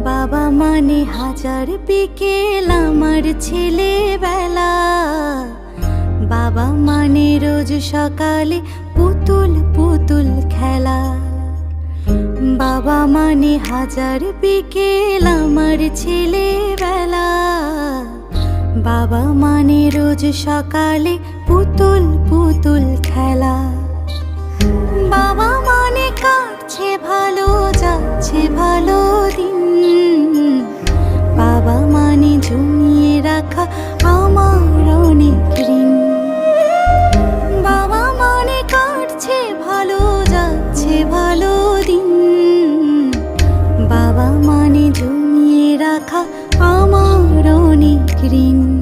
বাবা মানে হাজার বিকেল আমার ছেলেবেলা। বাবা মানে রোজ সকালে পুতুল পুতুল খেলা। বাবা মানে হাজার বিকেল আমার ছেলেবেলা। বাবা মানে রোজ সকালে পুতুল পুতুল খেলা। বাবা মানে কাটছে ভালো, যাচ্ছে ভালো দিন। বাবা মানে জমিয়ে রাখা আমার অনেক ঋণ। বাবা মানে কাটছে ভালো, যাচ্ছে ভালো দিন। বাবা মানে জমিয়ে রাখা আমার অনেক ঋণ।